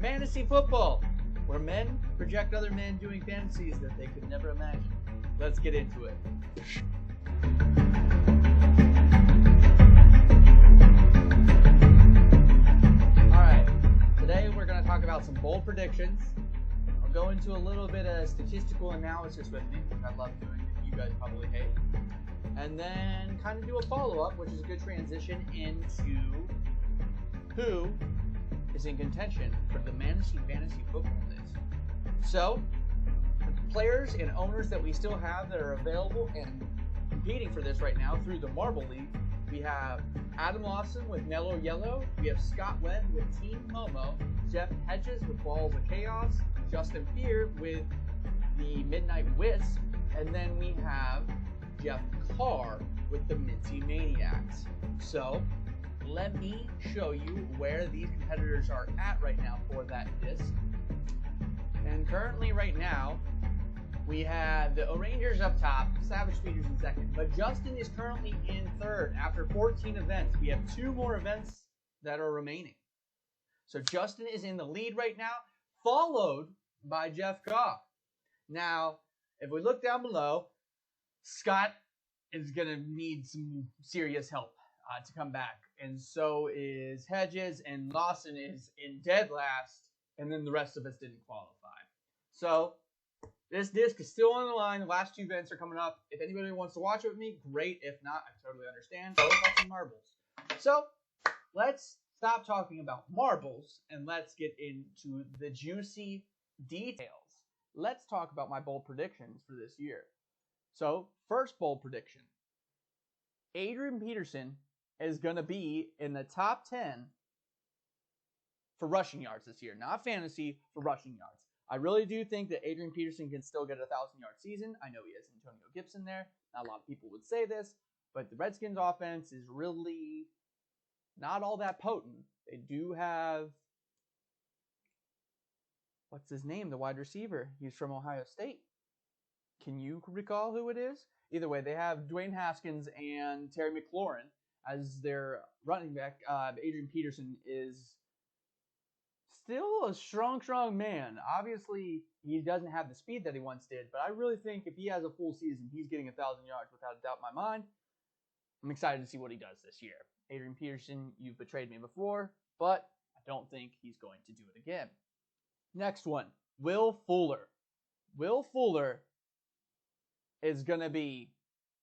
Fantasy football, where men project other men doing fantasies that they could never imagine. Let's get into it. Alright, today we're going to talk about some bold predictions. I'll go into a little bit of statistical analysis with me, which I love doing, that you guys probably hate. And then kind of do a follow-up, which is a good transition into who is in contention for the Mantasy Fantasy Football list. So, the players and owners that we still have that are available and competing for this right now through the Marble League, we have Adam Lawson with Mellow Yellow, we have Scott Webb with Team Momo, Jeff Hedges with Balls of Chaos, Justin Fear with the Midnight Wisp, and then we have Jeff Carr with the Mincy Maniacs. So, let me show you where these competitors are at right now for that disc. And currently right now, we have the O'Rangers up top, Savage Speeders in second, but Justin is currently in third after 14 events. We have 2 more events that are remaining. So Justin is in the lead right now, followed by Jeff Carr. Now, if we look down below, Scott is going to need some serious help to come back. And so is Hedges, and Lawson is in dead last, and then the rest of us didn't qualify. So this disc is still on the line. The last 2 events are coming up. If anybody wants to watch it with me, great. If not, I totally understand. Go about some marbles. So let's stop talking about marbles and let's get into the juicy details. Let's talk about my bold predictions for this year. So first bold prediction. Adrian Peterson is going to be in the top 10 for rushing yards this year. Not fantasy, for rushing yards. I really do think that Adrian Peterson can still get a 1,000-yard season. I know he has Antonio Gibson there. Not a lot of people would say this, but the Redskins offense is really not all that potent. They do have, what's his name, the wide receiver? He's from Ohio State. Can you recall who it is? Either way, they have Dwayne Haskins and Terry McLaurin as their running back. Adrian Peterson is still a strong man. Obviously, he doesn't have the speed that he once did, but I really think if he has a full season, he's getting 1,000 yards without a doubt in my mind. I'm excited to see what he does this year. Adrian Peterson, you've betrayed me before, but I don't think he's going to do it again. Next one, Will Fuller. Will Fuller is going to be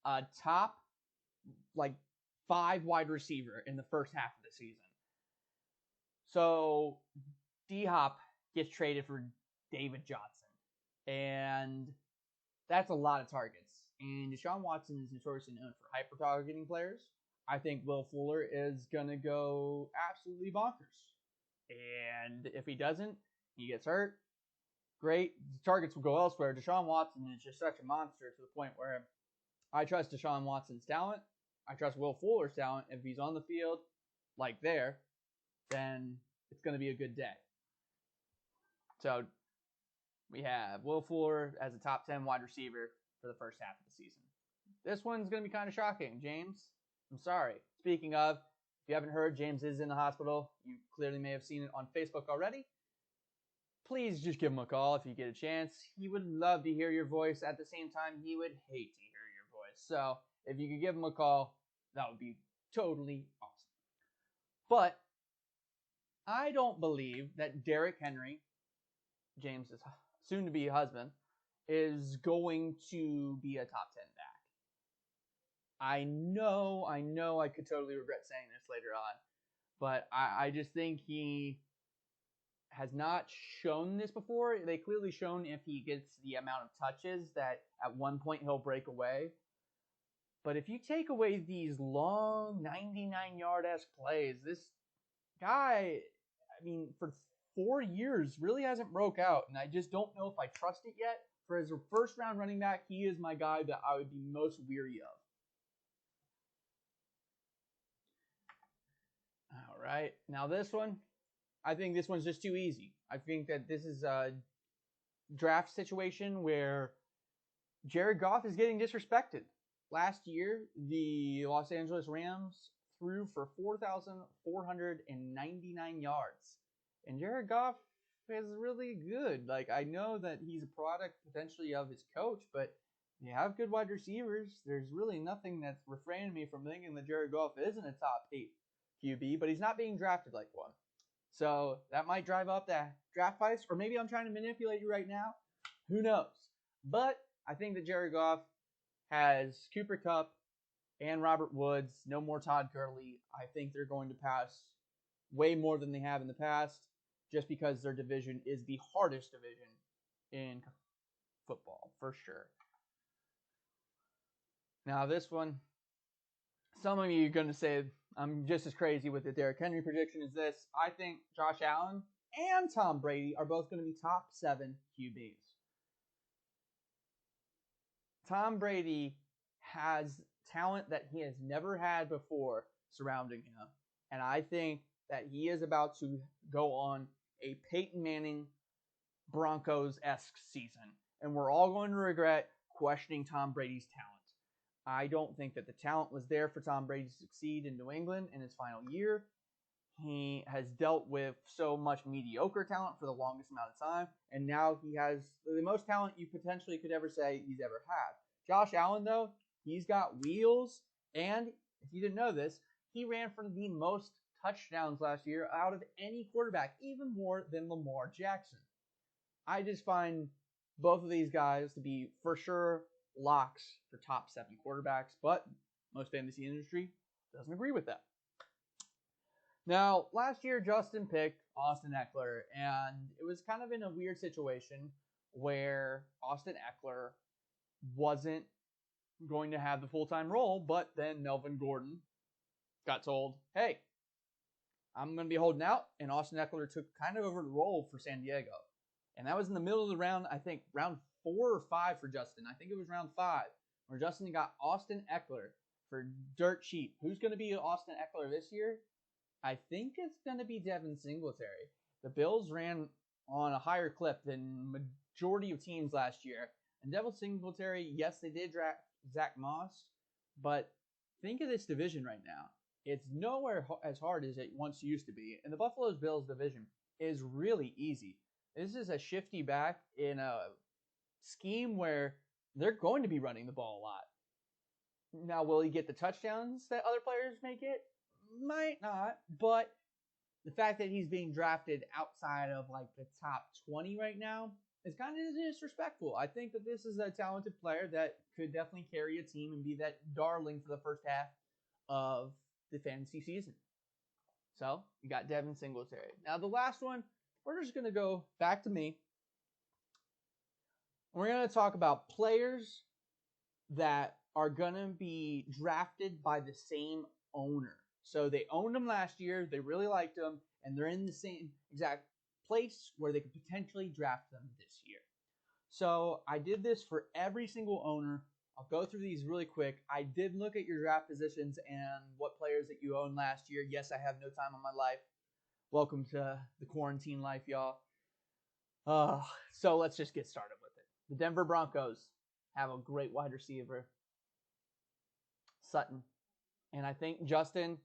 a top, 5 wide receiver in the first half of the season. So, D-Hop gets traded for David Johnson. And that's a lot of targets. And Deshaun Watson is notoriously known for hyper-targeting players. I think Will Fuller is going to go absolutely bonkers. And if he doesn't, he gets hurt. Great. The targets will go elsewhere. Deshaun Watson is just such a monster to the point where I trust Deshaun Watson's talent. I trust Will Fuller's talent. If he's on the field, like there, then it's going to be a good day. So we have Will Fuller as a top 10 wide receiver for the first half of the season. This one's going to be kind of shocking. James, I'm sorry. Speaking of, if you haven't heard, James is in the hospital. You clearly may have seen it on Facebook already. Please just give him a call if you get a chance. He would love to hear your voice. At the same time, he would hate to hear your voice. So if you could give him a call, that would be totally awesome. But I don't believe that Derrick Henry, James's soon-to-be husband, is going to be a top 10 back. I know I could totally regret saying this later on, but I just think he has not shown this before. They clearly shown if he gets the amount of touches that at one point he'll break away. But if you take away these long 99-yard-esque plays, this guy, for 4 years, really hasn't broke out. And I just don't know if I trust it yet. For his first-round running back, he is my guy that I would be most weary of. All right. Now this one, I think this one's just too easy. I think that this is a draft situation where Jared Goff is getting disrespected. Last year, the Los Angeles Rams threw for 4,499 yards. And Jared Goff is really good. Like, I know that he's a product potentially of his coach, but you have good wide receivers. There's really nothing that's refraining me from thinking that Jared Goff isn't a top 8 QB, but he's not being drafted like one. So that might drive up the draft price, or maybe I'm trying to manipulate you right now. Who knows? But I think that Jared Goff has Cooper Kupp and Robert Woods, no more Todd Gurley. I think they're going to pass way more than they have in the past, just because their division is the hardest division in football, for sure. Now, this one, some of you are going to say I'm just as crazy with the Derrick Henry prediction as this. I think Josh Allen and Tom Brady are both going to be top 7 QBs. Tom Brady has talent that he has never had before surrounding him. And I think that he is about to go on a Peyton Manning Broncos-esque season. And we're all going to regret questioning Tom Brady's talent. I don't think that the talent was there for Tom Brady to succeed in New England in his final year. He has dealt with so much mediocre talent for the longest amount of time, and now he has the most talent you potentially could ever say he's ever had. Josh Allen, though, he's got wheels, and if you didn't know this, he ran for the most touchdowns last year out of any quarterback, even more than Lamar Jackson. I just find both of these guys to be, for sure, locks for top 7 quarterbacks, but most fantasy industry doesn't agree with that. Now, last year, Justin picked Austin Eckler, and it was kind of in a weird situation where Austin Eckler wasn't going to have the full-time role, but then Melvin Gordon got told, hey, I'm going to be holding out, and Austin Eckler took kind of over the role for San Diego. And that was in the middle of the round, I think, round 4 or 5 for Justin. I think it was round 5, where Justin got Austin Eckler for dirt cheap. Who's going to be Austin Eckler this year? I think it's going to be Devin Singletary. The Bills ran on a higher clip than majority of teams last year. And Devin Singletary, yes, they did draft Zach Moss, but think of this division right now. It's nowhere as hard as it once used to be. And the Buffalo Bills division is really easy. This is a shifty back in a scheme where they're going to be running the ball a lot. Now, will he get the touchdowns that other players may get? Might not, but the fact that he's being drafted outside of like the top 20 right now is kind of disrespectful. I think that this is a talented player that could definitely carry a team and be that darling for the first half of the fantasy season. So, you got Devin Singletary. Now, the last one, we're just going to go back to me. We're going to talk about players that are going to be drafted by the same owner. So they owned them last year, they really liked them, and they're in the same exact place where they could potentially draft them this year. So I did this for every single owner. I'll go through these really quick. I did look at your draft positions and what players that you owned last year. Yes, I have no time on my life. Welcome to the quarantine life, y'all. So let's just get started with it. The Denver Broncos have a great wide receiver, Sutton. And I think Justin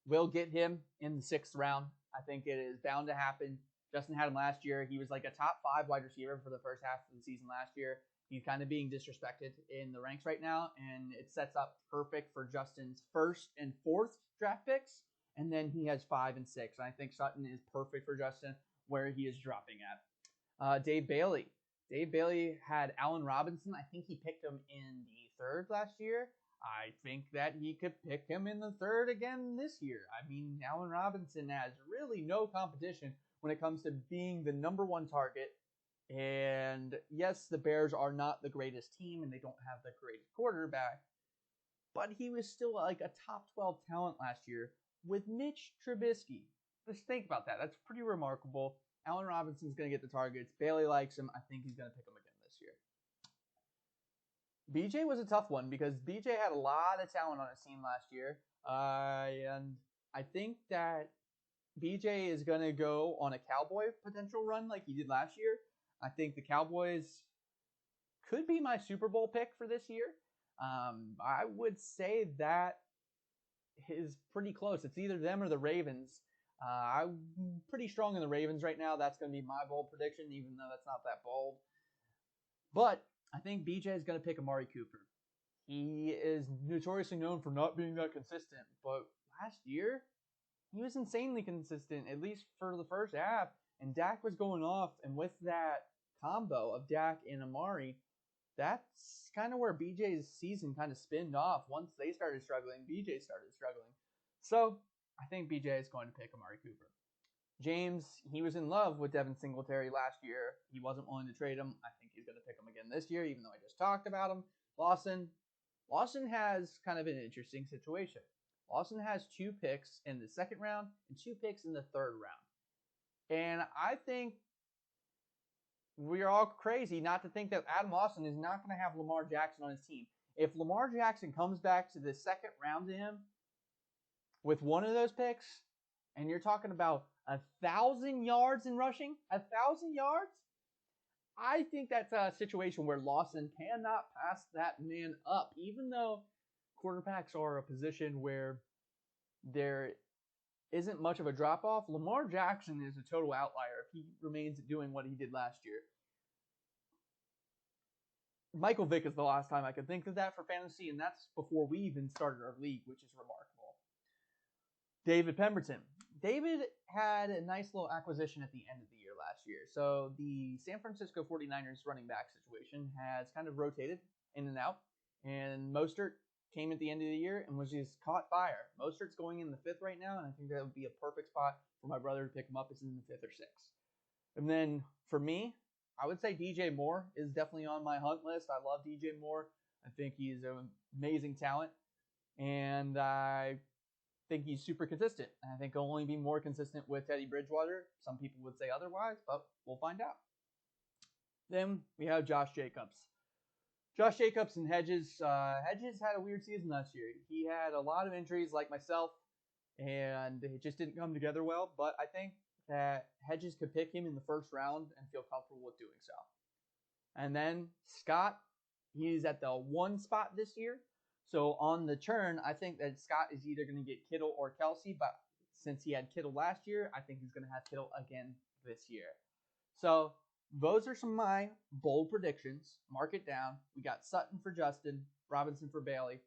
will get him in the 6th round. I think it is bound to happen. Justin had him last year. He was like a top 5 wide receiver for the first half of the season last year. He's kind of being disrespected in the ranks right now, and it sets up perfect for Justin's 1st and 4th draft picks. And then he has 5 and 6. And I think Sutton is perfect for Justin where he is dropping at. Dave Bailey. Dave Bailey had Allen Robinson. I think he picked him in the 3rd last year. I think that he could pick him in the 3rd again this year. I mean, Allen Robinson has really no competition when it comes to being the number 1 target. And yes, the Bears are not the greatest team and they don't have the greatest quarterback, but he was still like a top 12 talent last year with Mitch Trubisky. Just think about that. That's pretty remarkable. Allen Robinson's going to get the targets. Bailey likes him. I think he's going to pick him again this year. BJ was a tough one because BJ had a lot of talent on his team last year. And I think that BJ is going to go on a Cowboy potential run like he did last year. I think the Cowboys could be my Super Bowl pick for this year. I would say that is pretty close. It's either them or the Ravens. I'm pretty strong in the Ravens right now. That's going to be my bold prediction, even though that's not that bold. But I think BJ is going to pick Amari Cooper. He is notoriously known for not being that consistent, but last year, he was insanely consistent, at least for the first half. And Dak was going off, and with that combo of Dak and Amari, that's kind of where BJ's season kind of spinned off. Once they started struggling, BJ started struggling. So I think BJ is going to pick Amari Cooper. James, he was in love with Devin Singletary last year. He wasn't willing to trade him. I think he's going to pick him again this year, even though I just talked about him. Lawson has kind of an interesting situation. Lawson has 2 picks in the second round and 2 picks in the third round. And I think we're all crazy not to think that Adam Lawson is not going to have Lamar Jackson on his team. If Lamar Jackson comes back to the second round to him with one of those picks, and you're talking about 1,000 yards in rushing, 1,000 yards, I think that's a situation where Lawson cannot pass that man up, even though quarterbacks are a position where there isn't much of a drop-off. Lamar Jackson is a total outlier if he remains doing what he did last year. Michael Vick is the last time I could think of that for fantasy, and that's before we even started our league, which is remarkable. David Pemberton. David had a nice little acquisition at the end of the year last year. So the San Francisco 49ers running back situation has kind of rotated in and out. And Mostert came at the end of the year and was just caught fire. Mostert's going in the 5th right now, and I think that would be a perfect spot for my brother to pick him up. It's in the 5th or 6th. And then for me, I would say DJ Moore is definitely on my hunt list. I love DJ Moore. I think he's an amazing talent. And I think he's super consistent. And I think he'll only be more consistent with Teddy Bridgewater. Some people would say otherwise, but we'll find out. Then we have Josh Jacobs. Josh Jacobs and Hedges. Hedges had a weird season last year. He had a lot of injuries like myself, and it just didn't come together well. But I think that Hedges could pick him in the first round and feel comfortable with doing so. And then Scott, he's at the 1 spot this year. So on the turn, I think that Scott is either going to get Kittle or Kelsey, but since he had Kittle last year, I think he's going to have Kittle again this year. So those are some of my bold predictions. Mark it down. We got Sutton for Justin, Robinson for Bailey,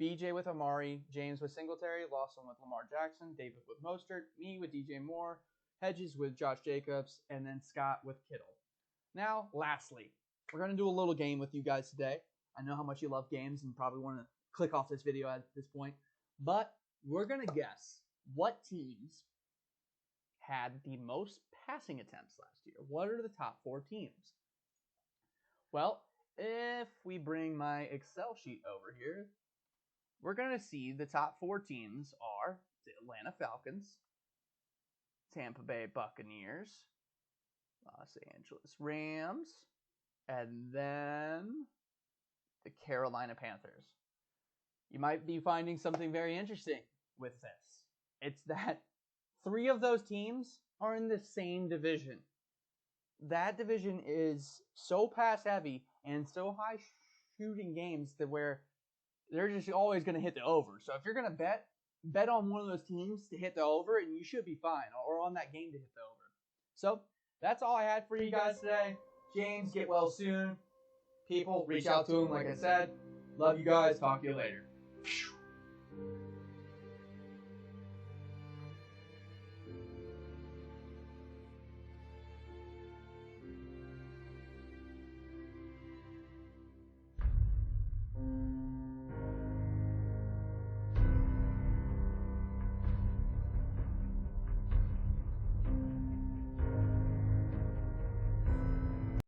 BJ with Amari, James with Singletary, Lawson with Lamar Jackson, David with Mostert, me with DJ Moore, Hedges with Josh Jacobs, and then Scott with Kittle. Now, lastly, we're going to do a little game with you guys today. I know how much you love games and probably want to click off this video at this point. But we're going to guess what teams had the most passing attempts last year. What are the top 4 teams? Well, if we bring my Excel sheet over here, we're going to see the top 4 teams are the Atlanta Falcons, Tampa Bay Buccaneers, Los Angeles Rams, and then the Carolina Panthers. You might be finding something very interesting with this. It's that 3 of those teams are in the same division. That division is so pass heavy and so high shooting games that where they're just always going to hit the over. So if you're going to bet on one of those teams to hit the over, and you should be fine, or on that game to hit the over. So that's all I had for you guys today. James, get well soon. People, reach out to him, like I said. Love you guys. Talk to you later.